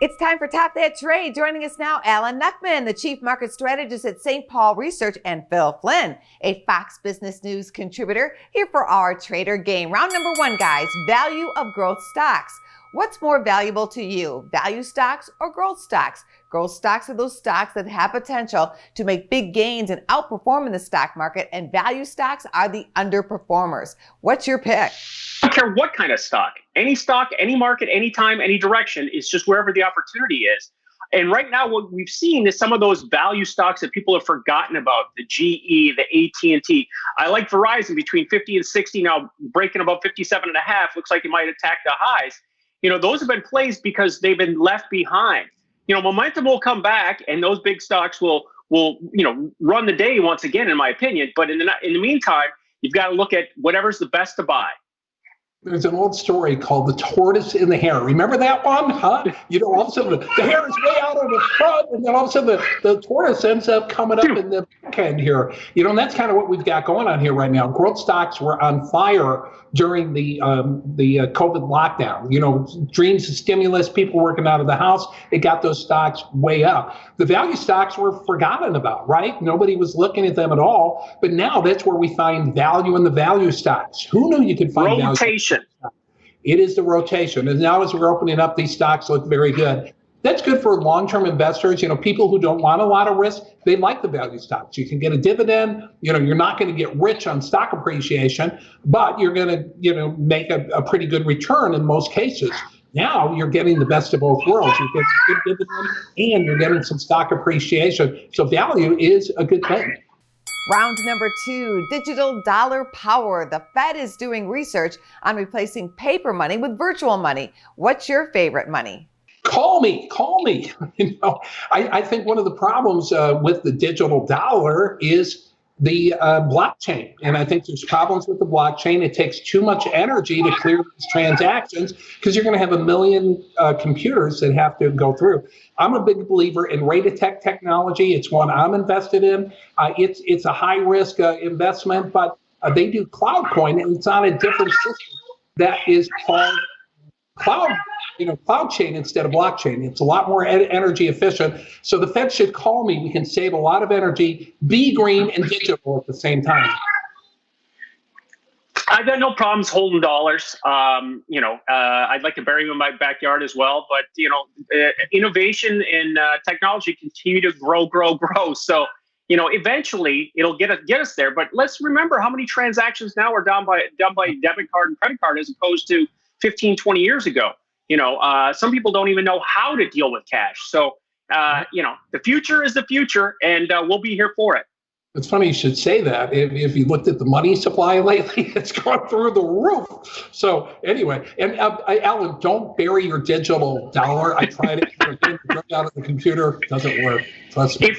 It's time for Tap That Trade. Joining us now, Alan Neckman, the Chief Market Strategist at St. Paul Research, and Phil Flynn, a Fox Business News contributor, here for our Trader Game. Round number one, guys, value of growth stocks. What's more valuable to you, value stocks or growth stocks? Growth stocks are those stocks that have potential to make big gains and outperform in the stock market, and value stocks are the underperformers. What's your pick? I don't care what kind of stock, any market, anytime, any direction. It's just wherever the opportunity is. And right now, what we've seen is some of those value stocks that people have forgotten about, the GE, the AT&T. I like Verizon between 50 and 60 now, breaking above 57 and a half. Looks like it might attack the highs. You know, those have been plays because they've been left behind. You know, momentum will come back, and those big stocks will run the day once again, in my opinion. But in the meantime, you've got to look at whatever's the best to buy. There's an old story called The Tortoise and the Hare. Remember that one? Huh? You know, all of a sudden the hare is way out on the front, and then all of a sudden the tortoise ends up coming up in the back end here. You know, and that's kind of what we've got going on here right now. Growth stocks were on fire during the COVID lockdown. You know, dreams of stimulus, people working out of the house, it got those stocks way up. The value stocks were forgotten about, right? Nobody was looking at them at all. But now that's where we find value in the value stocks. Who knew you could find rotation? It is the rotation. And now as we're opening up, these stocks look very good. That's good for long-term investors. You know, people who don't want a lot of risk, they like the value stocks. You can get a dividend. You know, you're not going to get rich on stock appreciation, but you're going to, you know, make a pretty good return in most cases. Now you're getting the best of both worlds. You get a good dividend and you're getting some stock appreciation. So value is a good thing. Round number two, digital dollar power. The Fed is doing research on replacing paper money with virtual money. What's your favorite money? Call me. You know, I think one of the problems with the digital dollar is the blockchain. And I think there's problems with the blockchain. It takes too much energy to clear these transactions because you're going to have a million computers that have to go through. I'm a big believer in Rate-A-Tech technology. It's one I'm invested in. It's a high risk investment, but they do CloudCoin, and it's on a different system that is called cloud chain instead of blockchain. It's a lot more energy efficient. So the Fed should call me. We can save a lot of energy, be green and digital at the same time. I've got no problems holding dollars. I'd like to bury them in my backyard as well. But, innovation and technology continue to grow. So, eventually it'll get us there. But let's remember how many transactions now are done by debit card and credit card as opposed to 15, 20 years ago. Some people don't even know how to deal with cash. So, the future is the future, and we'll be here for it. It's funny you should say that. If you looked at the money supply lately, it's gone through the roof. So anyway, and Alan, don't bury your digital dollar. I tried it. It out of the computer. It doesn't work. Trust me. It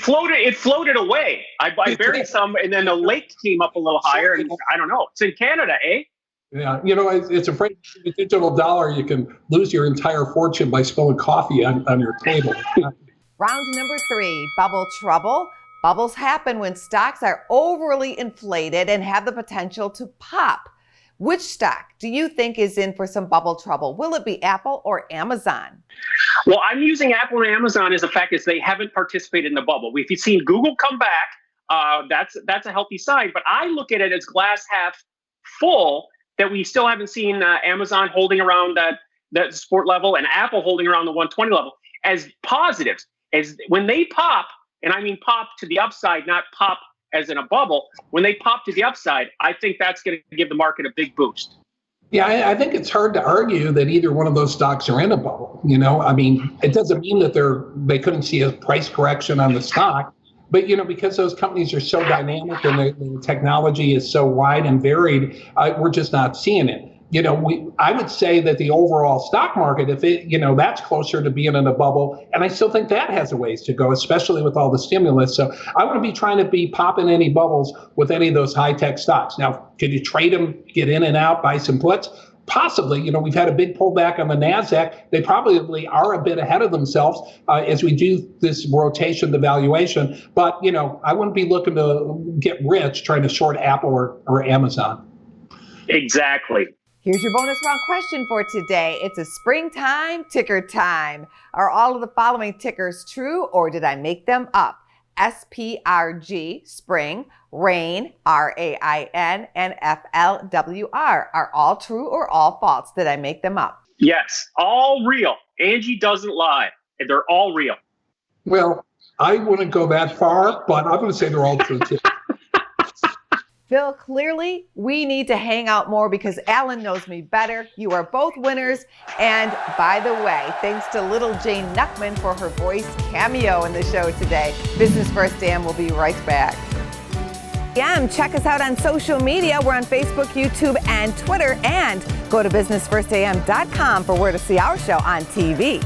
floated away. I buried some, and then the lake came up a little higher. And I don't know. It's in Canada, eh? Yeah, it's afraid of the digital dollar. You can lose your entire fortune by spilling coffee on your table. Round number three, bubble trouble. Bubbles happen when stocks are overly inflated and have the potential to pop. Which stock do you think is in for some bubble trouble? Will it be Apple or Amazon? Well, I'm using Apple and Amazon as a fact is they haven't participated in the bubble. If you've seen Google come back, that's a healthy sign. But I look at it as glass half full, that we still haven't seen Amazon holding around that support level and Apple holding around the 120 level as positives. As when they pop, and I mean pop to the upside, not pop as in a bubble. When they pop to the upside, I think that's going to give the market a big boost. Yeah, I think it's hard to argue that either one of those stocks are in a bubble. I mean, it doesn't mean that they couldn't see a price correction on the stock. But, because those companies are so dynamic and the technology is so wide and varied, we're just not seeing it. I would say that the overall stock market, if it, that's closer to being in a bubble, and I still think that has a ways to go, especially with all the stimulus. So I wouldn't be trying to be popping any bubbles with any of those high-tech stocks. Now, could you trade them, get in and out, buy some puts? Possibly. We've had a big pullback on the NASDAQ. They probably are a bit ahead of themselves as we do this rotation, the valuation. But, I wouldn't be looking to get rich trying to short Apple or Amazon. Exactly. Here's your bonus round question for today. It's a springtime ticker time. Are all of the following tickers true, or did I make them up? SPRG, spring, rain, RAIN, and FLWR. Are all true or all false? Did I make them up? Yes, all real. Angie doesn't lie. They're all real. Well, I wouldn't go that far, but I'm going to say they're all true too. Phil, clearly we need to hang out more because Alan knows me better. You are both winners. And by the way, thanks to little Jane Nuckman for her voice cameo in the show today. Business First AM will be right back. Check us out on social media. We're on Facebook, YouTube, and Twitter. And go to businessfirstam.com for where to see our show on TV.